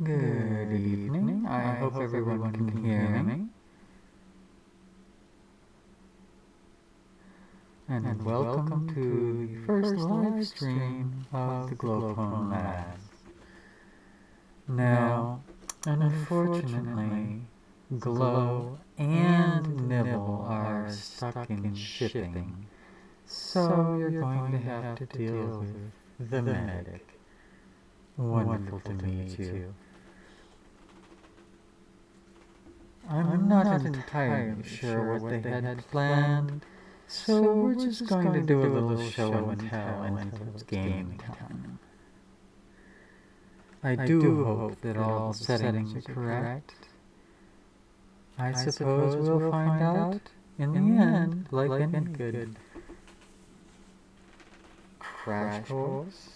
Good evening. I hope everyone can hear me. And welcome to the first live stream of the Glowpon Labs. Now, unfortunately, Glow and Nibble are stuck in shipping, so you're going to have to deal with the medic. Wonderful to meet you. I'm not entirely sure what they had planned, so we're just going to do a little show and tell until it's game time. I do hope that all the settings are correct. I suppose we'll find out in the end, like any good crash course.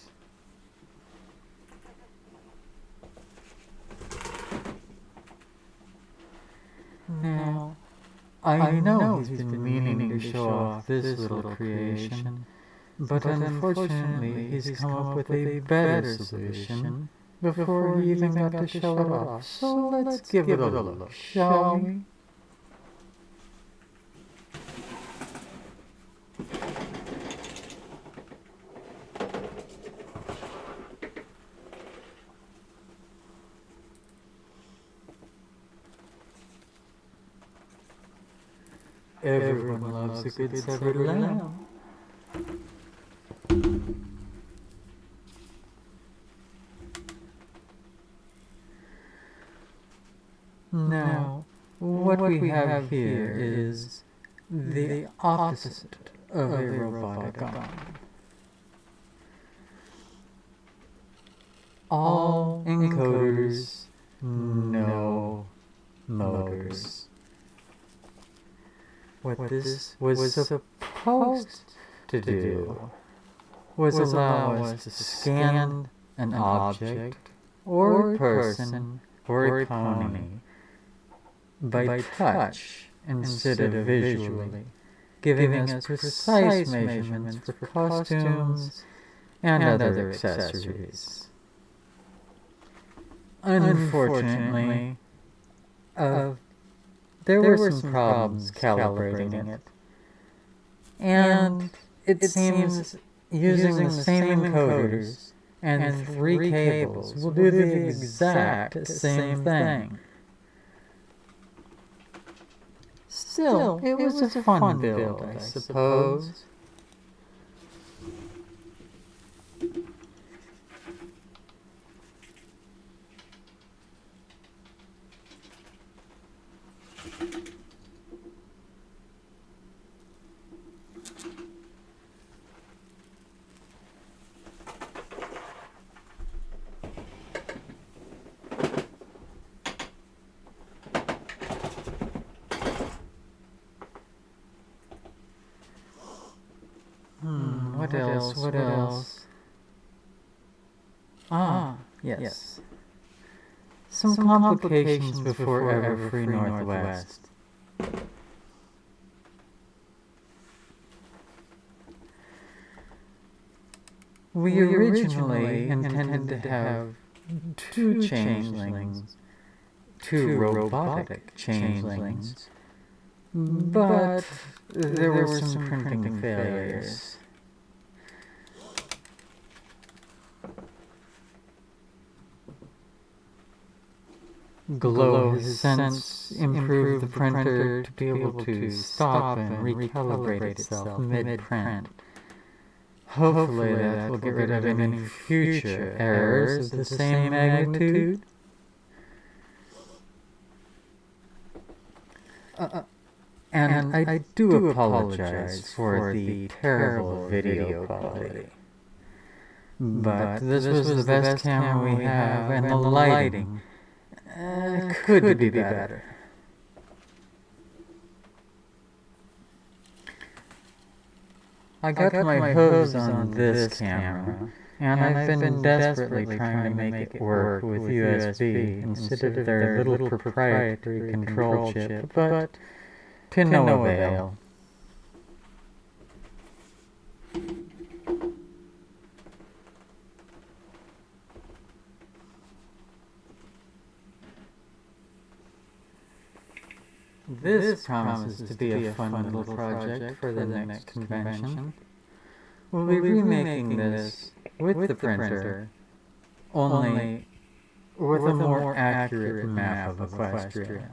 Now, I know he's been meaning to show off this little creation, but unfortunately he's come up with a better solution before he even got to show it off. So let's give it a look, shall we? Everyone loves a good severed lamb. Now, what we have here is the opposite of a robotic arm. All encoders, no motors. What this was supposed to do was allow us to scan an object, or a person, or a pony by touch instead of visually, giving us precise measurements for costumes and other accessories. Unfortunately, there were some problems calibrating it, and it seems using the same encoders and 3 cables will do the exact same thing. Still, it was a fun build, I suppose. What else? Yes. Some complications before Everfree Northwest. We originally intended to have 2 changelings, 2 robotic changelings, but there were some printing failures. Glow has since improved the printer to be able to stop and recalibrate itself mid-print. Hopefully that will get rid of any future errors of the same magnitude. And I do apologize for the terrible video quality. But this was the best camera we have, and the lighting could be better. I got my hooves on this camera, and I've been desperately trying to make it work with USB instead of their little proprietary control chip, but to no avail. This promises to be a fun little project for the next convention. We'll be remaking this with the printer, only with a more accurate map of Equestria.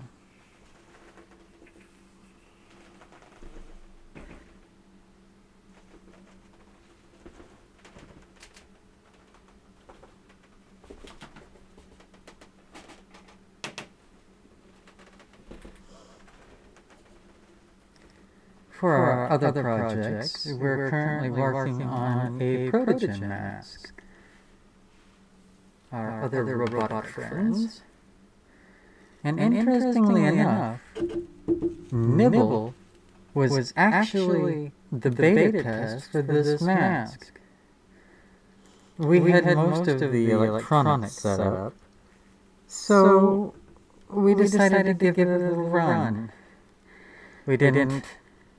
For our other projects, we're currently working on a protogen mask. Our other robotic friends. And interestingly enough, Nybble was actually the beta test for this mask. We had most of the electronics set up, so we decided to give it a little run. We didn't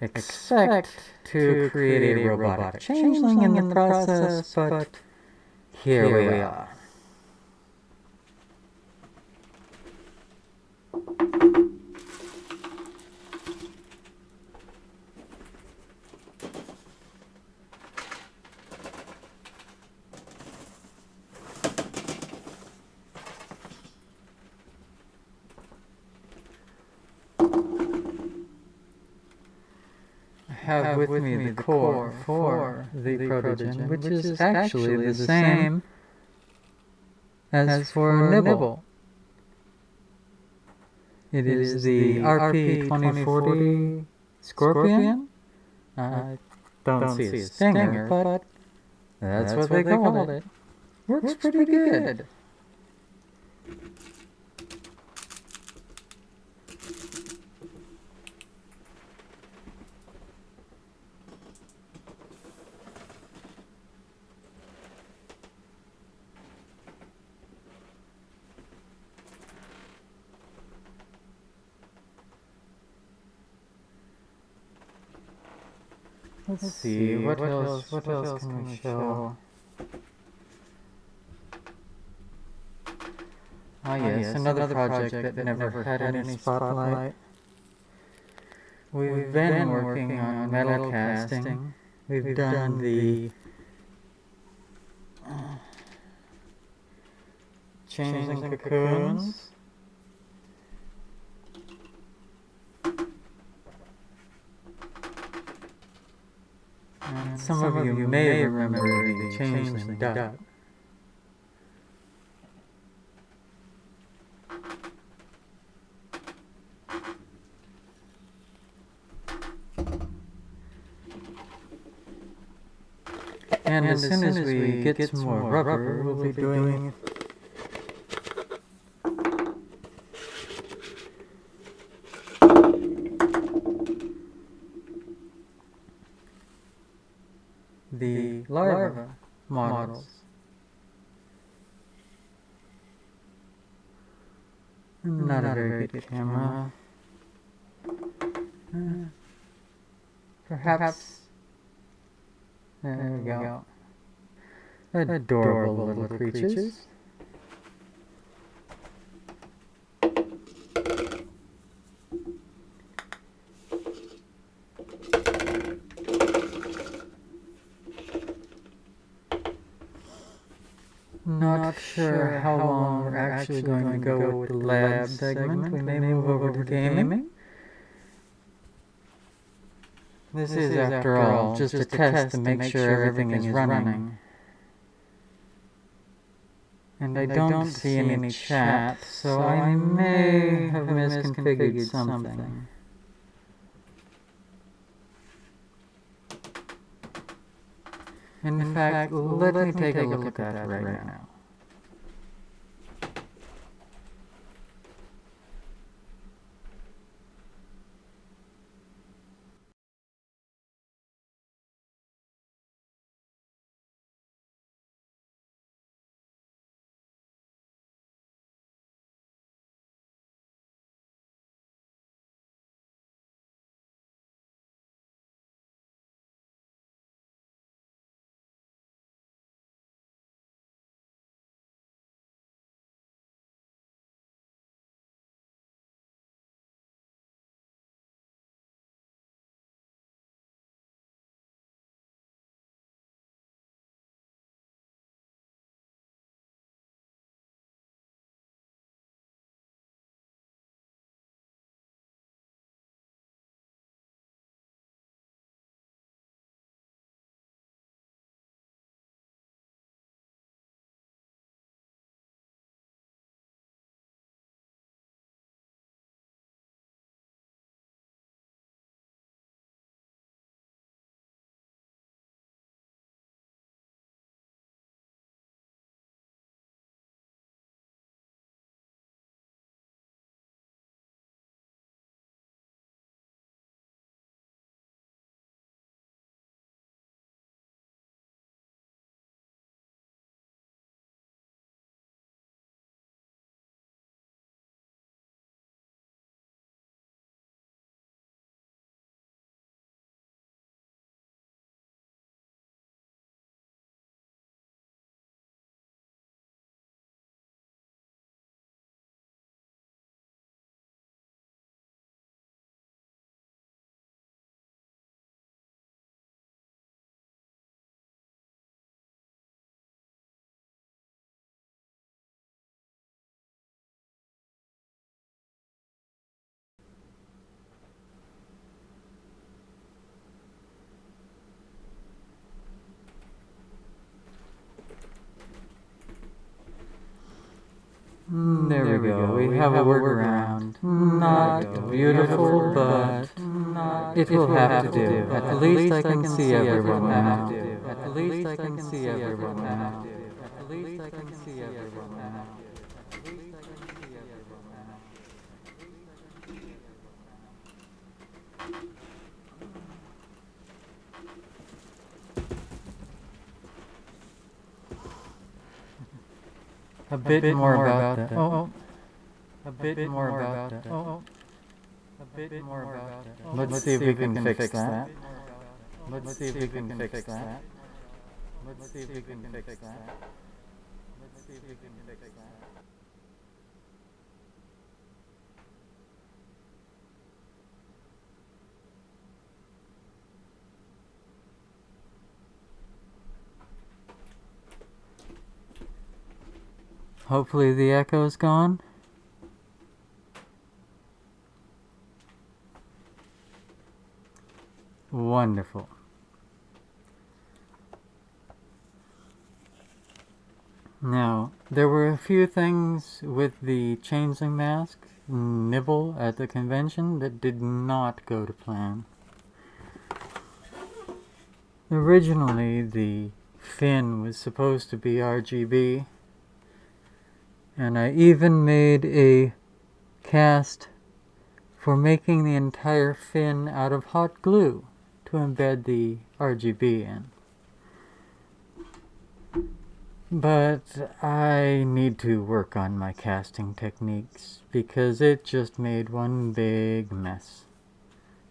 expect to create a robotic changeling in the process, but here we are. I have with me the core for the protogen, which is actually the same as for Nybble. It is the RP2040 Scorpion. I don't see a stinger, but that's what they called it. Works pretty good. Let's see, what else can we show? Ah yes, another project that never had any spotlight. We've been working on metal casting. We've done the changeling cocoons. And some of you may remember the changeling duck. And as soon as we get some more rubber, we'll be doing the larva models. Not a very good camera. Perhaps. There we go. Adorable little creatures. Not sure how long we're actually going to go with the lab segment. We may move over to gaming. This is, after all, just a test to make sure everything is running. And I don't see any chat, so I may have misconfigured something. In fact, let me take a look at that right now. There we go. We have a workaround. Not beautiful, but it will have to do. At least I can see everyone now. At least I can see everyone now. At least I can see everyone now. A bit more about that. Oh. A bit more about that. Oh. A bit more about that. Let's see if we can fix that. Let's see if we can fix that. Let's see if we can fix that. Let's see if we can fix that. Hopefully the echo's gone. Wonderful. Now, there were a few things with the changeling mask, Nybble, at the convention that did not go to plan. Originally, the fin was supposed to be RGB, and I even made a cast for making the entire fin out of hot glue to embed the RGB in. But I need to work on my casting techniques because it just made one big mess.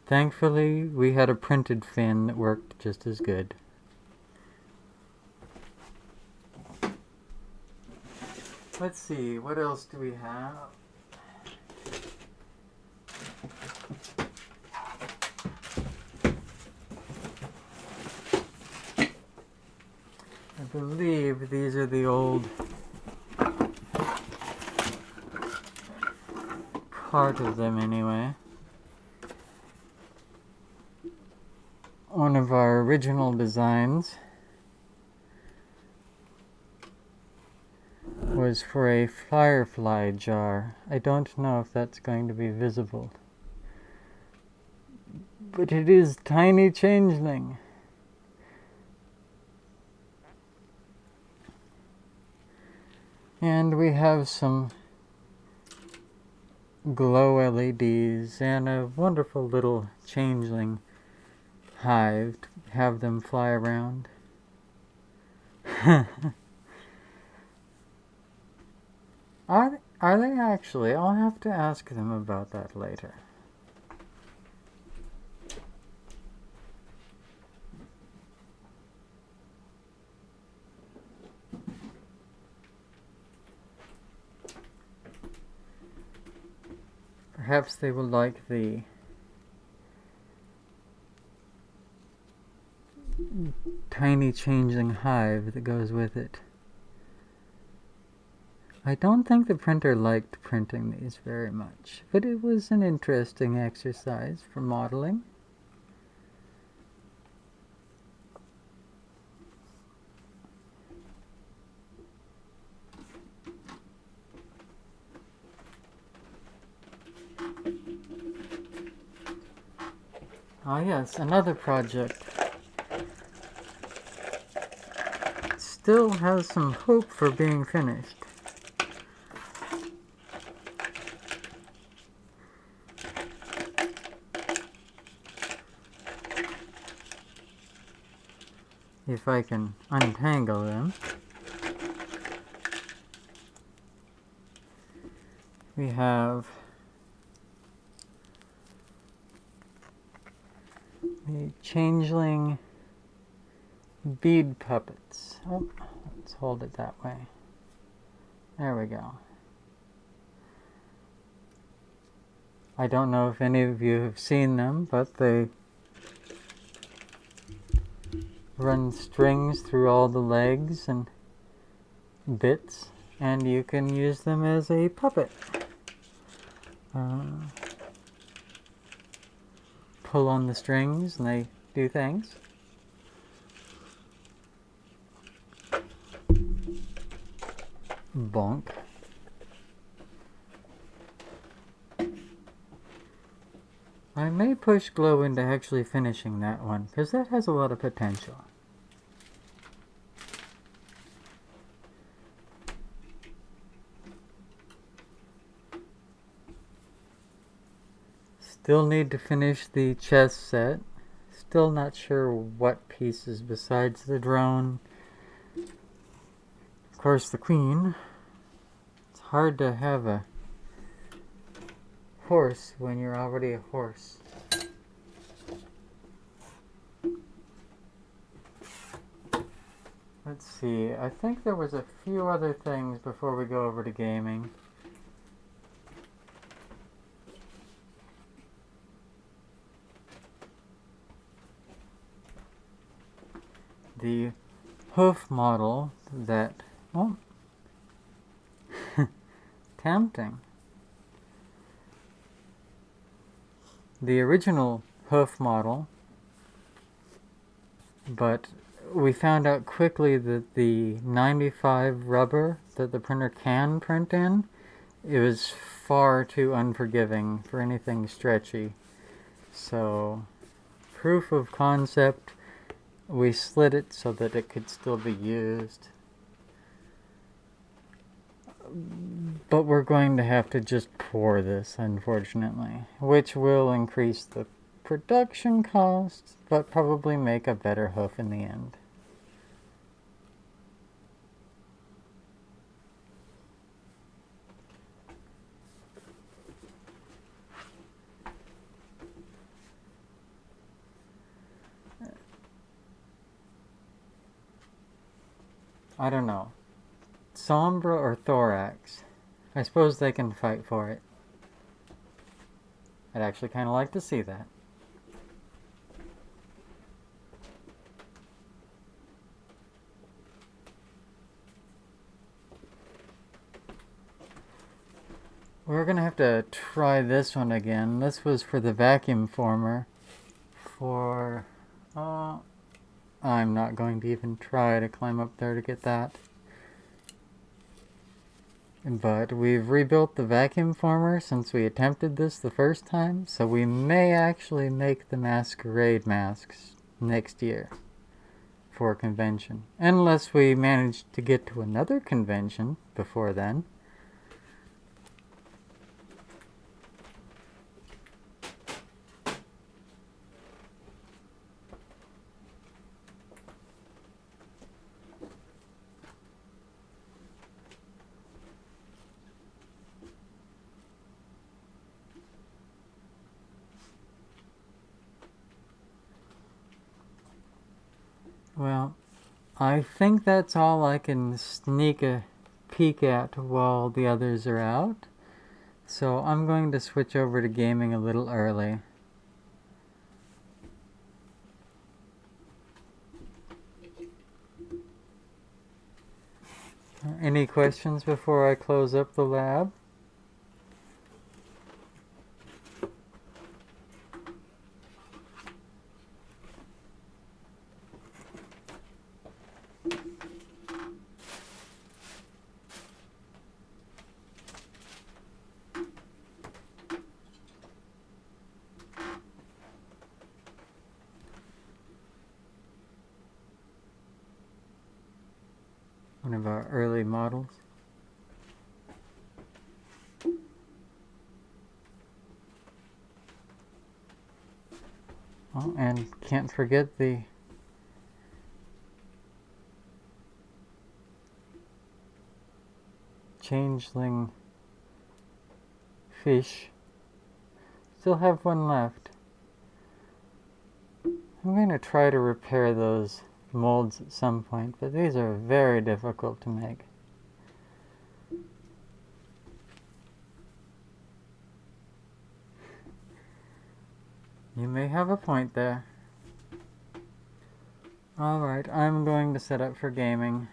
Thankfully, we had a printed fin that worked just as good. Let's see, what else do we have? I believe these are the old part of them anyway. One of our original designs was for a firefly jar. I don't know if that's going to be visible, but it is tiny changeling. And we have some glow LEDs and a wonderful little changeling hive to have them fly around. Are they actually? I'll have to ask them about that later. Perhaps they will like the tiny changeling hive that goes with it. I don't think the printer liked printing these very much, but it was an interesting exercise for modeling. Ah yes, another project. Still has some hope for being finished. If I can untangle them. We have the changeling bead puppets. Oh, let's hold it that way. There we go. I don't know if any of you have seen them, but they run strings through all the legs and bits, and you can use them as a puppet. Pull on the strings and they do things. Bonk. I may push Glow into actually finishing that one, because that has a lot of potential. Still need to finish the chess set. Still not sure what pieces besides the drone. Of course, the queen. It's hard to have a horse when you're already a horse. Let's see, I think there was a few other things before we go over to gaming. The hoof model that, well, tempting. The original hoof model, but we found out quickly that the 95 rubber that the printer can print in, it was far too unforgiving for anything stretchy. So, proof of concept, we slid it so that it could still be used. But we're going to have to just pour this, unfortunately, which will increase the production costs, but probably make a better hoof in the end. I don't know. Sombra or Thorax? I suppose they can fight for it. I'd actually kind of like to see that. We're gonna have to try this one again. This was for the vacuum former. I'm not going to even try to climb up there to get that. But we've rebuilt the vacuum former since we attempted this the first time, so we may actually make the masquerade masks next year for a convention. Unless we manage to get to another convention before then. Well, I think that's all I can sneak a peek at while the others are out. So I'm going to switch over to gaming a little early. Any questions before I close up the lab? One of our early models. Oh, and can't forget the changeling fish. Still have one left. I'm going to try to repair those molds at some point, but these are very difficult to make. You may have a point there. Alright, I'm going to set up for gaming.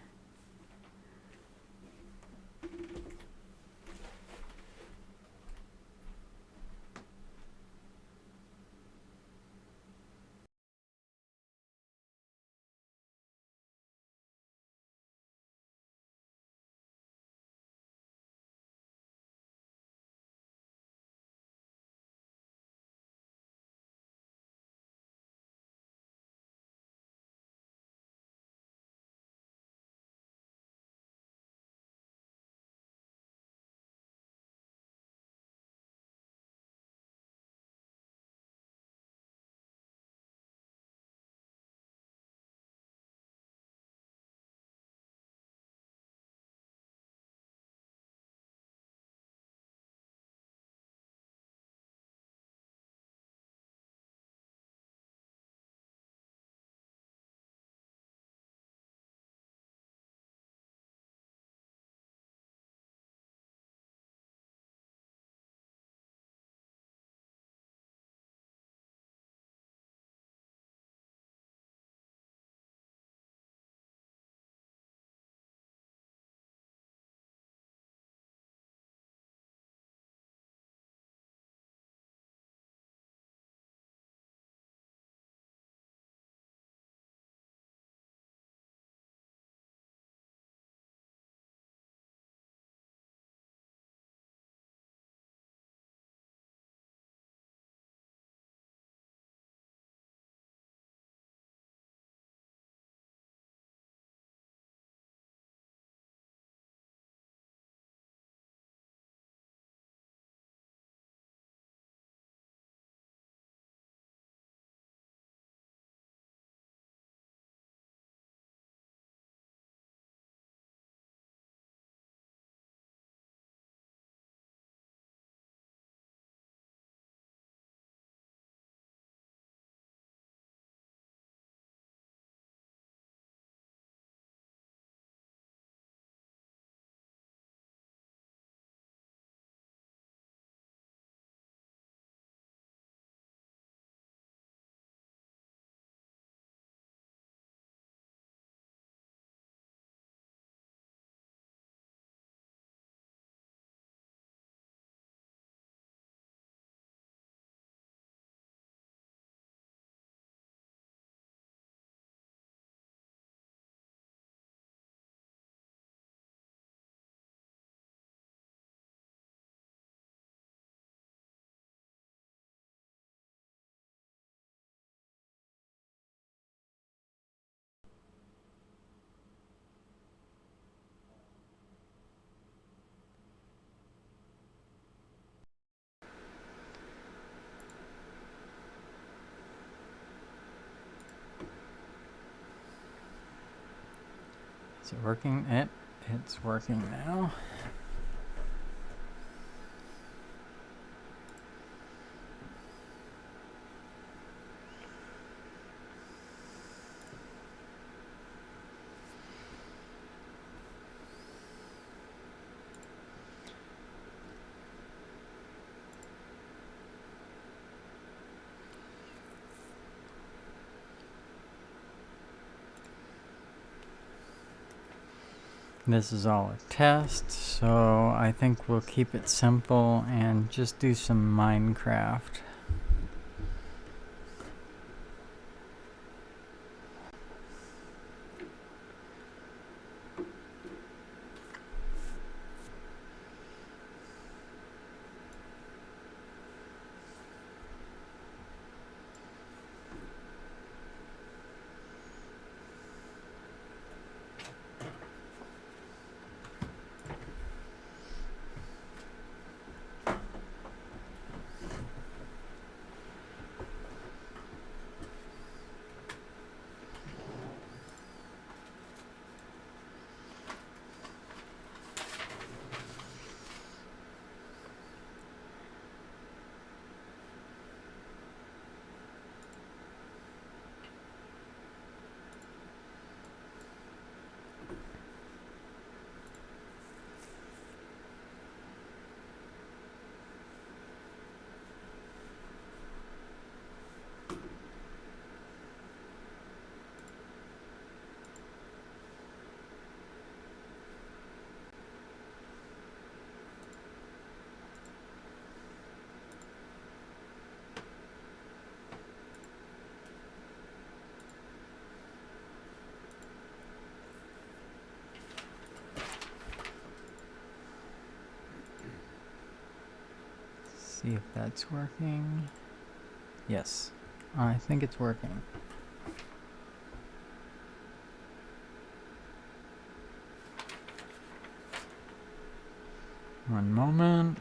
Is it working? It's working now. This is all a test, so I think we'll keep it simple and just do some Minecraft. See if that's working. Yes, I think it's working. One moment.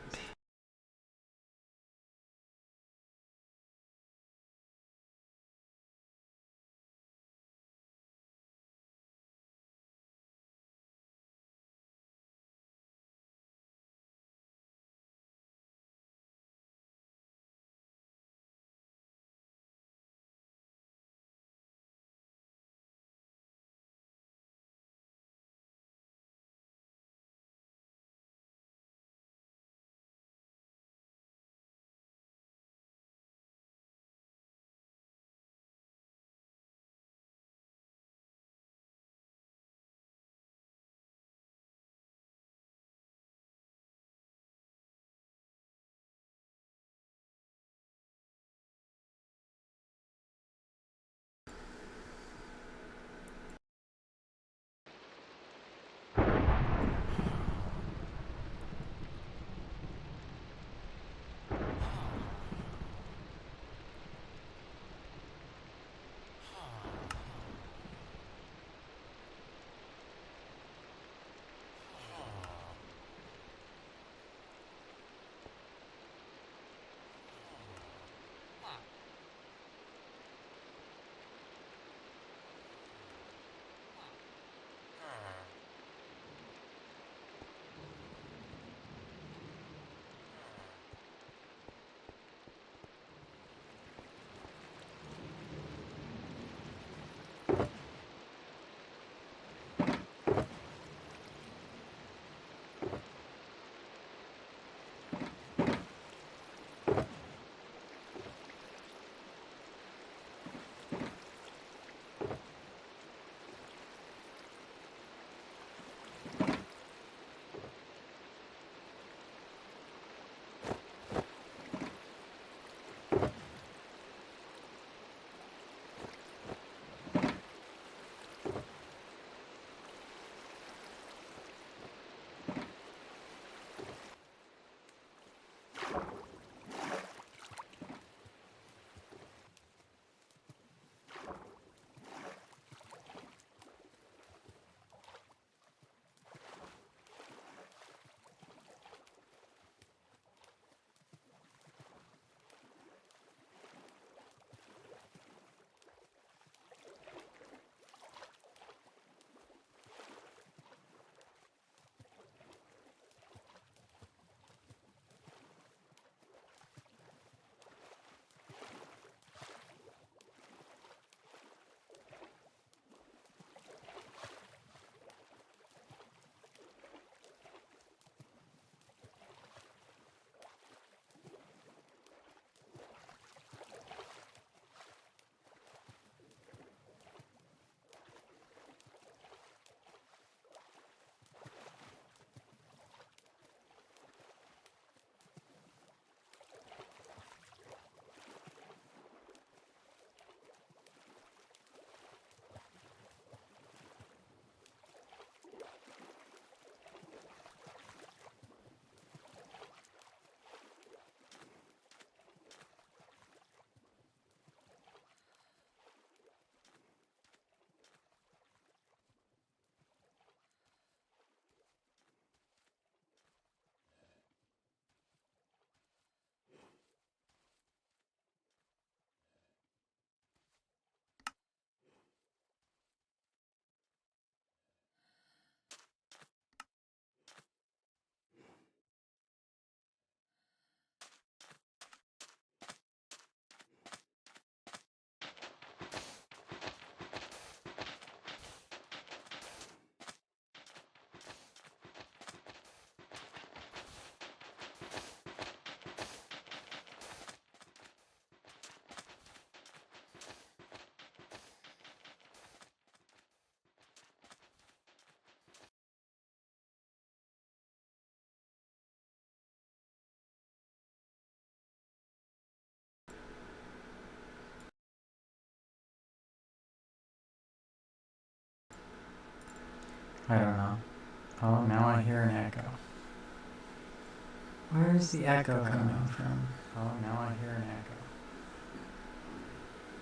I don't know. Oh, now I hear an echo. Where is the echo coming from? Oh, now I hear an echo.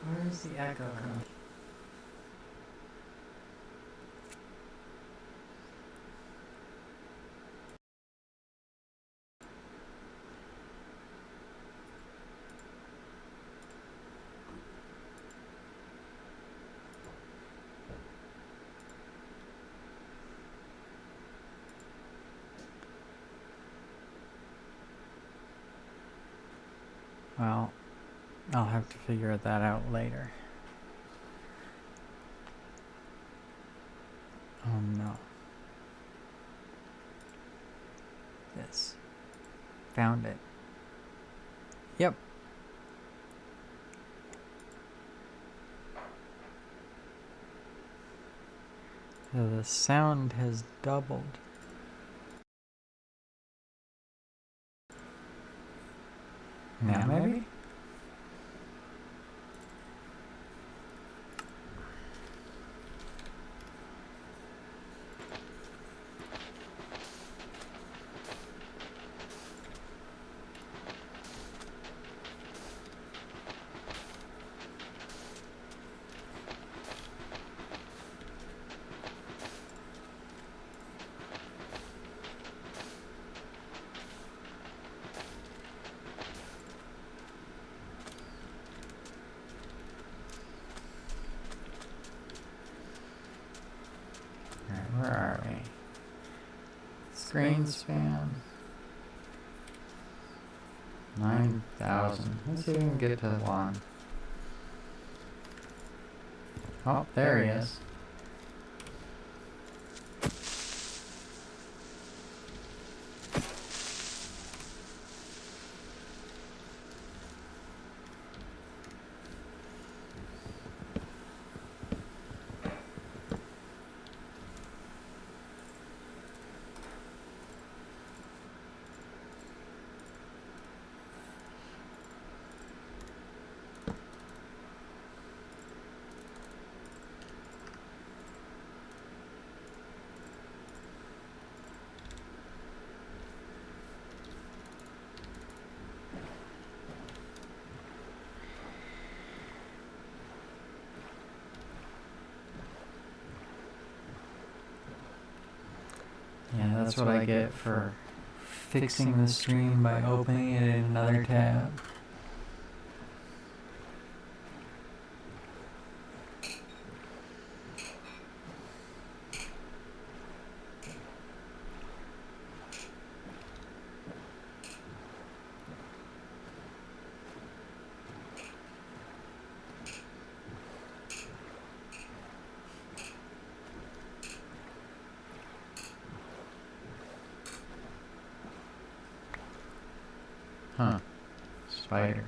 Where is the echo coming from? Well, I'll have to figure that out later. Oh no. This. Found it. Yep. The sound has doubled. Now maybe? Where are we? Screen span. 9,000. Let's see if we can get to 1. Oh, there he is. Yeah, that's what I get for fixing the stream by opening it in another tab. Huh. Spider.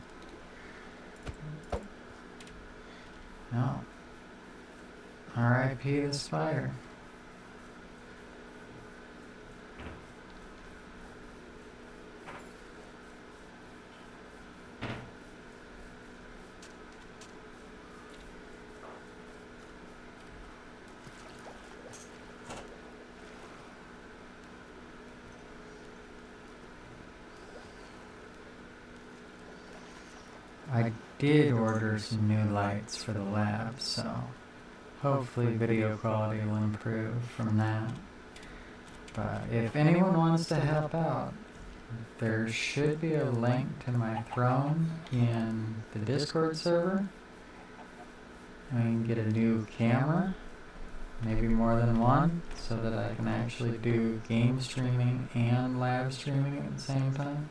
No. R.I.P. the spider. I did order some new lights for the lab, so hopefully video quality will improve from that. But if anyone wants to help out, there should be a link to my throne in the Discord server. I can get a new camera, maybe more than one, so that I can actually do game streaming and lab streaming at the same time.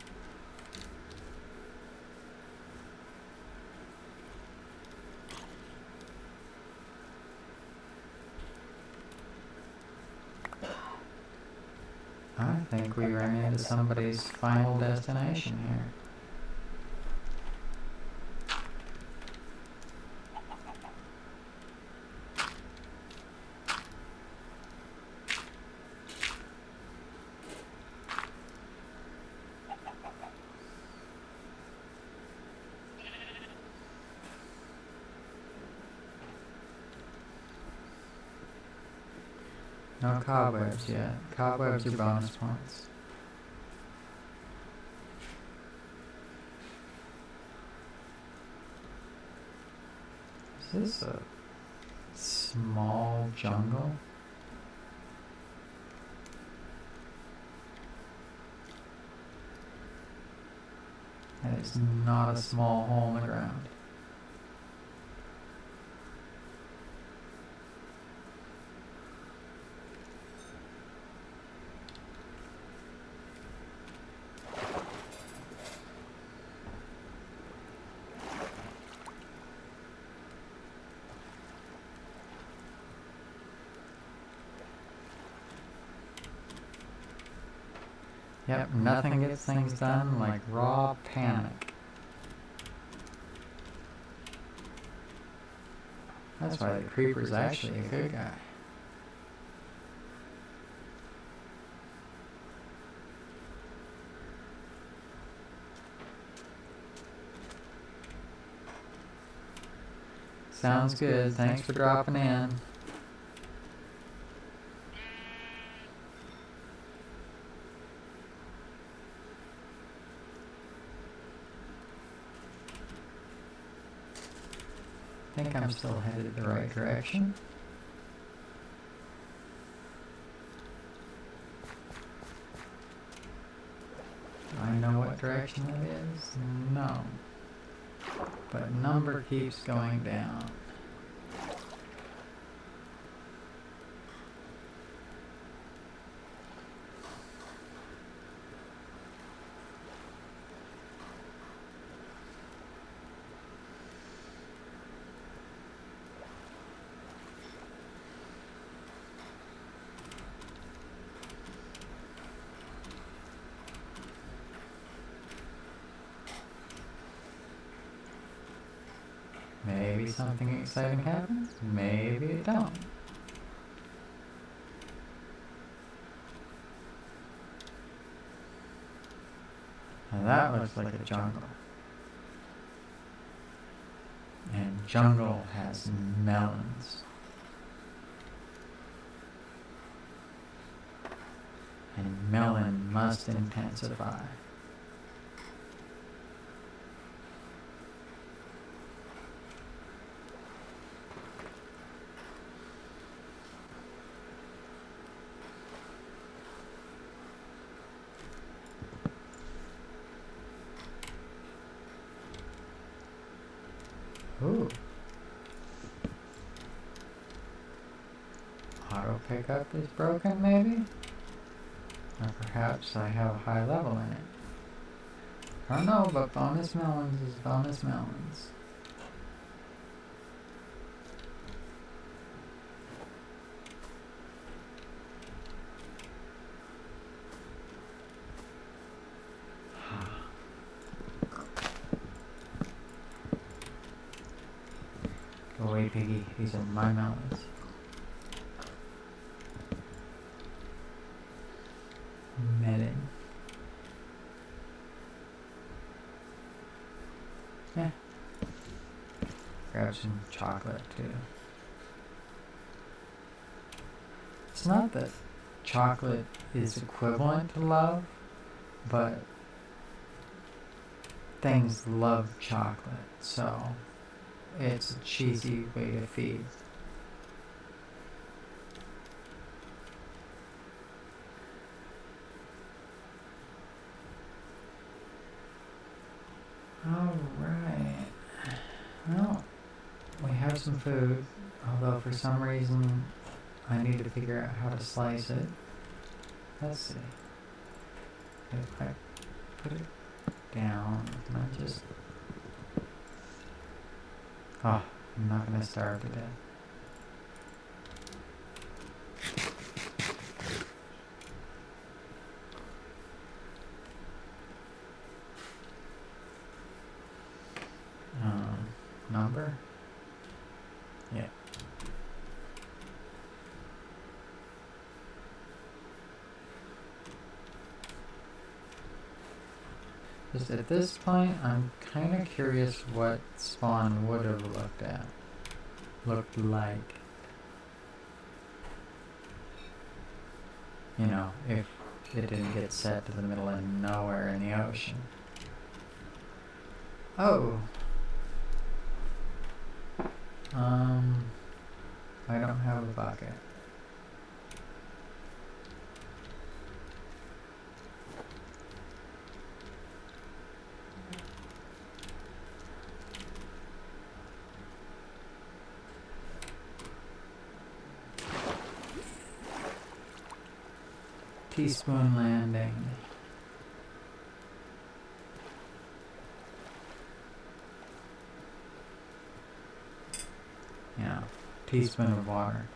I think we ran into somebody's final destination here. No cobwebs yet. Cobwebs are bonus points. Is this a small jungle? That is not a small hole in the ground. Yep, nothing gets things done like raw panic. That's why the creeper's actually a good guy. Sounds good. Thanks for dropping in. I think I'm still headed the right direction. Do I know what direction it is? No. But number keeps going down. Maybe something exciting happens, maybe it don't. Now that looks like a jungle. And jungle has melons. And melon must intensify. Ooh. Auto pickup is broken, maybe? Or perhaps I have a high level in it. I don't know, but bonus melons is bonus melons. Go away, piggy. These are my melons. Melon. Yeah. Grab some chocolate too. It's not that chocolate is equivalent to love, but things love chocolate, so it's a cheesy way to feed. Alright. Well, we have some food, although for some reason I need to figure out how to slice it. Let's see. If I put it down, can I just... Oh, I'm not gonna starve to death. Number? Yeah. Just at this point, I'm kind of curious what Spawn would have looked like. You know, if it didn't get set to the middle of nowhere in the ocean. Oh! I don't have a bucket. Teaspoon landing. Yeah, teaspoon of water.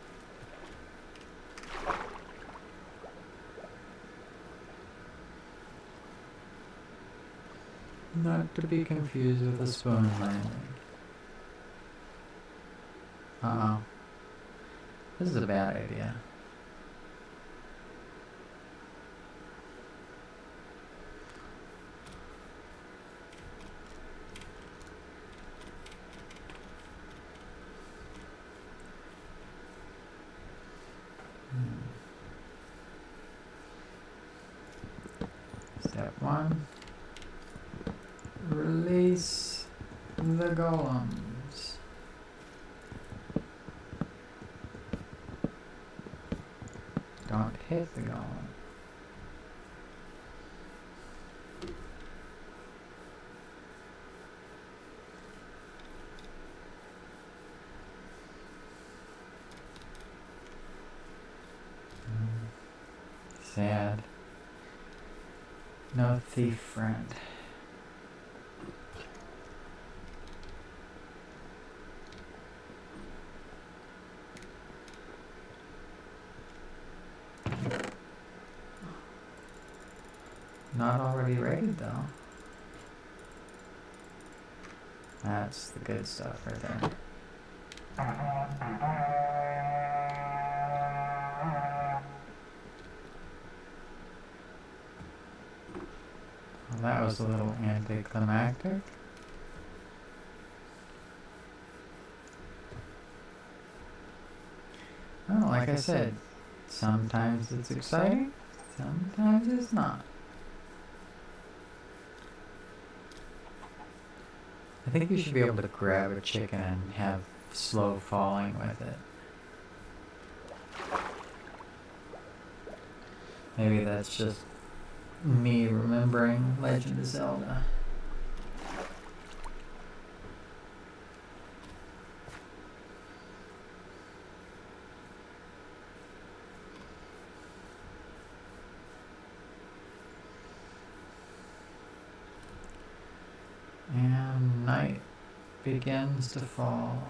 Not to be confused with a spoon landing. Uh-oh. This is a bad idea. Step 1. Release the golems. Don't hit the golem. Sad. No thief friend. Not already raided though. That's the good stuff right there. Well, that was a little anticlimactic. Well, like I said, sometimes it's exciting, sometimes it's not. I think you should be able to grab a chicken and have slow falling with it. Maybe that's just me remembering Legend of Zelda. And night begins to fall.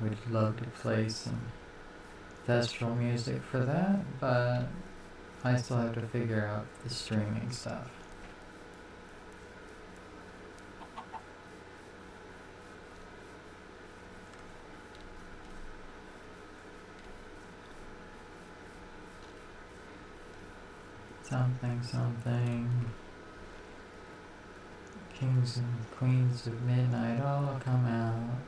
We'd love to play some orchestral music for that, but I still have to figure out the streaming stuff. Something. Kings and Queens of Midnight all come out.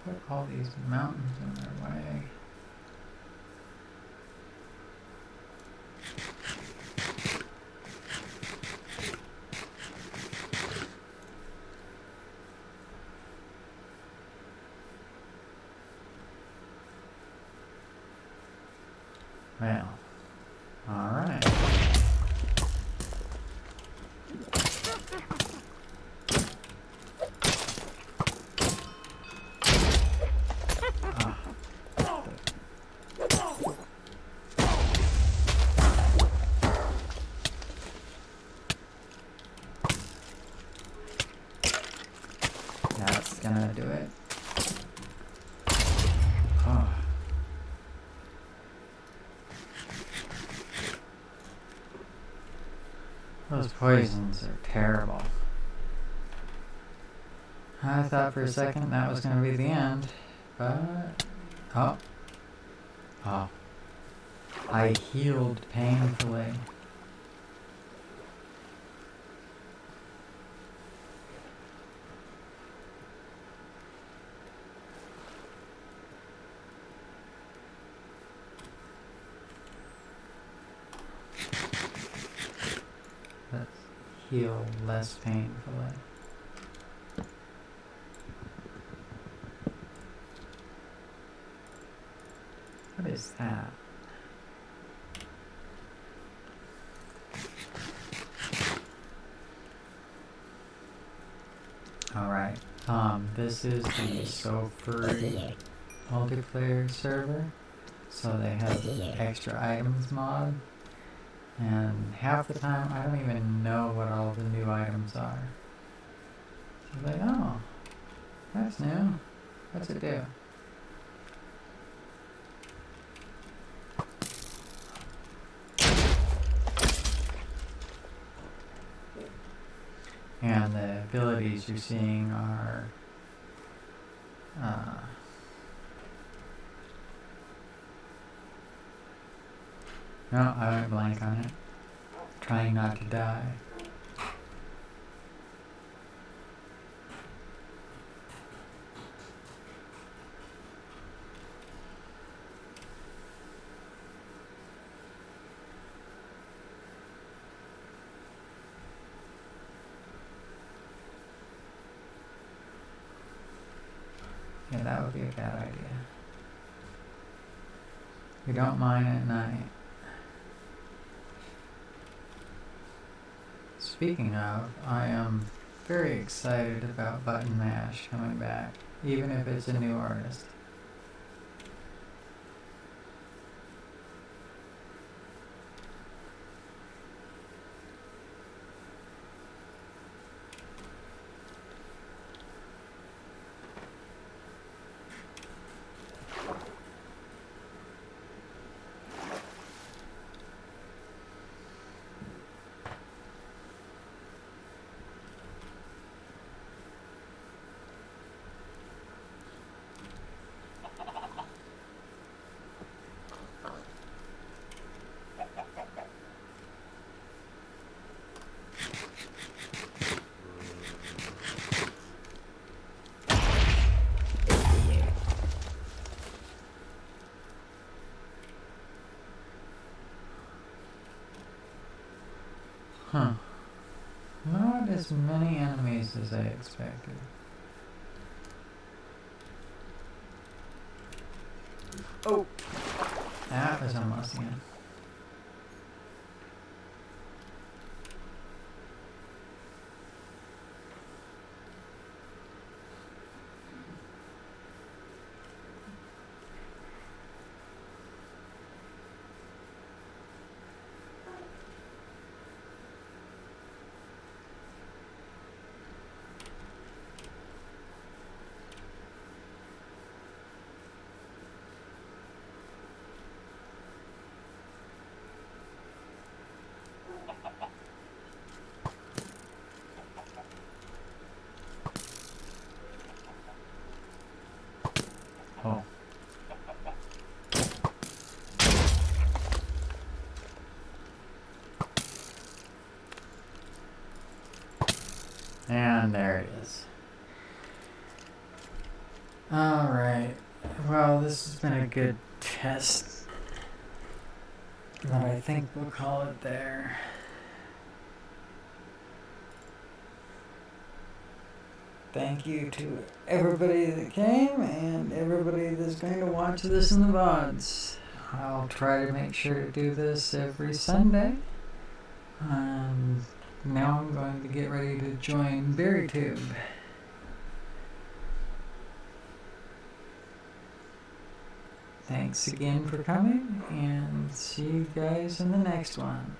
Put all these mountains in their way. Well, all right. gonna do it. Oh. Those poisons are terrible. I thought for a second that was gonna be the end, but... Oh. Oh. I healed painfully. Let's heal less painfully. What is that? Alright, this is the So Furry multiplayer server, so they have extra items mod, and half the time I don't even know what all the new items are. So like, oh, that's new. What's it do? And the abilities you're seeing are no, I went blank on it. Trying not to die. Yeah, that would be a bad idea. We don't mine at night. Speaking of, I am very excited about Button Mash coming back, even if it's a new artist. Huh. Not as many enemies as I expected. Oh! That was almost the end. Oh. And there it is. Alright. Well, this has been a good test. But I think we'll call it there. Thank you to everybody that came and everybody that's going to watch this in the VODs. I'll try to make sure to do this every Sunday. Now I'm going to get ready to join BerryTube. Thanks again for coming, and see you guys in the next one.